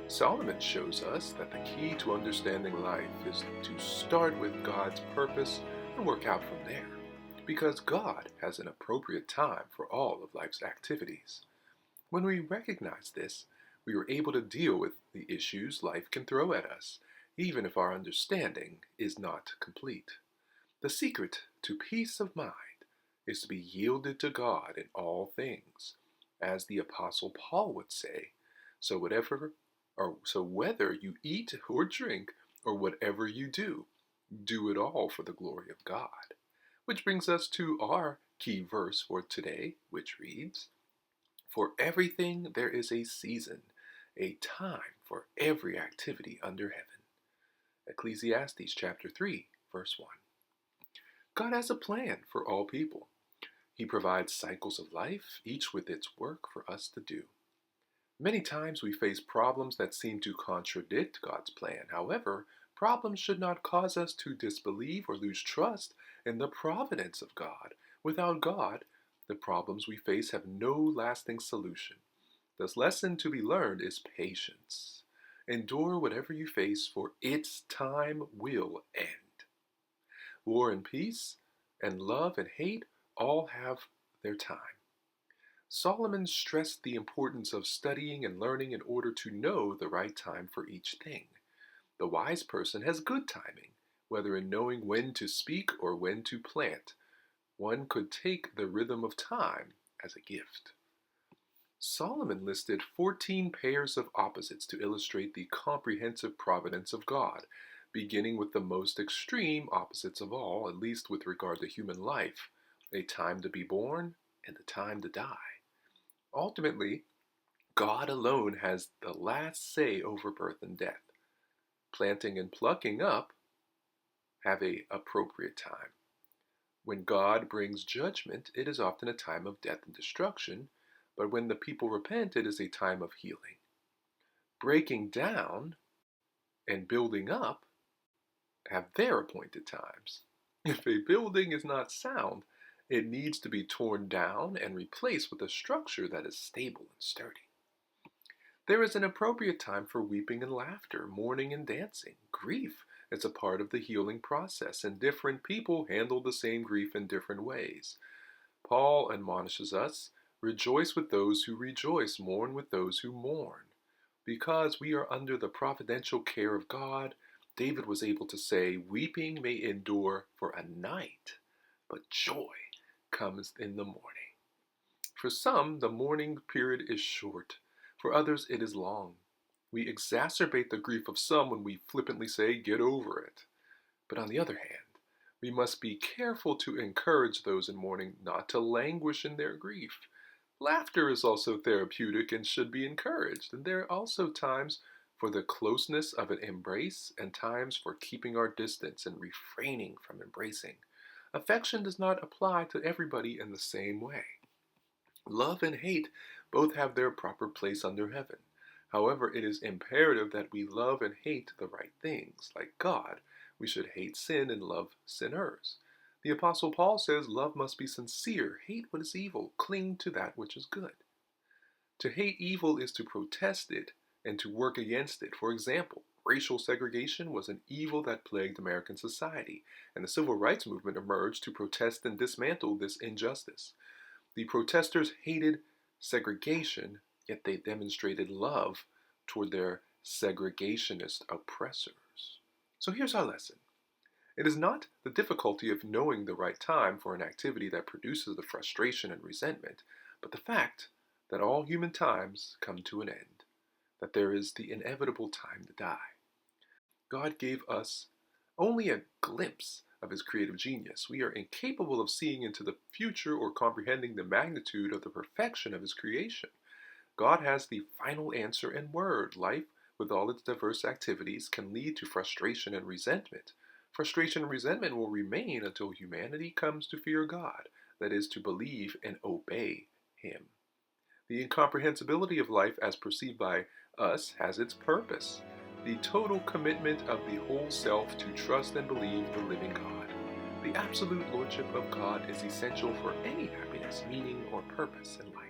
Solomon shows us that the key to understanding life is to start with God's purpose and work out from there, because God has an appropriate time for all of life's activities. When we recognize this, we are able to deal with the issues life can throw at us, even if our understanding is not complete. The secret to peace of mind is to be yielded to God in all things, as the Apostle Paul would say. So whether you eat or drink or whatever you do, do it all for the glory of God. Which brings us to our key verse for today, which reads, "For everything there is a season, a time for every activity under heaven." Ecclesiastes chapter 3, verse 1. God has a plan for all people. He provides cycles of life, each with its work for us to do. Many times we face problems that seem to contradict God's plan. However, problems should not cause us to disbelieve or lose trust in the providence of God. Without God, the problems we face have no lasting solution. The lesson to be learned is patience. Endure whatever you face, for its time will end. War and peace, and love and hate all have their time. Solomon stressed the importance of studying and learning in order to know the right time for each thing. The wise person has good timing, whether in knowing when to speak or when to plant. One could take the rhythm of time as a gift. Solomon listed 14 pairs of opposites to illustrate the comprehensive providence of God, beginning with the most extreme opposites of all, at least with regard to human life, a time to be born and a time to die. Ultimately, God alone has the last say over birth and death. Planting and plucking up have an appropriate time. When God brings judgment, it is often a time of death and destruction, but when the people repent, it is a time of healing. Breaking down and building up have their appointed times. If a building is not sound, it needs to be torn down and replaced with a structure that is stable and sturdy. There is an appropriate time for weeping and laughter, mourning and dancing. Grief is a part of the healing process, and different people handle the same grief in different ways. Paul admonishes us, "Rejoice with those who rejoice, mourn with those who mourn." Because we are under the providential care of God, David was able to say, "Weeping may endure for a night, but joy comes in the morning." For some, the mourning period is short. For others, it is long. We exacerbate the grief of some when we flippantly say, "Get over it." But on the other hand, we must be careful to encourage those in mourning not to languish in their grief. Laughter is also therapeutic and should be encouraged, and there are also times for the closeness of an embrace and times for keeping our distance and refraining from embracing. Affection does not apply to everybody in the same way. Love and hate both have their proper place under heaven. However, it is imperative that we love and hate the right things. Like God, we should hate sin and love sinners. The Apostle Paul says love must be sincere, hate what is evil, cling to that which is good. To hate evil is to protest it and to work against it. For example, racial segregation was an evil that plagued American society, and the civil rights movement emerged to protest and dismantle this injustice. The protesters hated segregation, yet they demonstrated love toward their segregationist oppressors. So here's our lesson. It is not the difficulty of knowing the right time for an activity that produces the frustration and resentment, but the fact that all human times come to an end, that there is the inevitable time to die. God gave us only a glimpse of his creative genius. We are incapable of seeing into the future or comprehending the magnitude of the perfection of his creation. God has the final answer and word. Life, with all its diverse activities, can lead to frustration and resentment. Frustration and resentment will remain until humanity comes to fear God, that is, to believe and obey him. The incomprehensibility of life as perceived by us has its purpose. The total commitment of the whole self to trust and believe the living God. The absolute lordship of God is essential for any happiness, meaning, or purpose in life.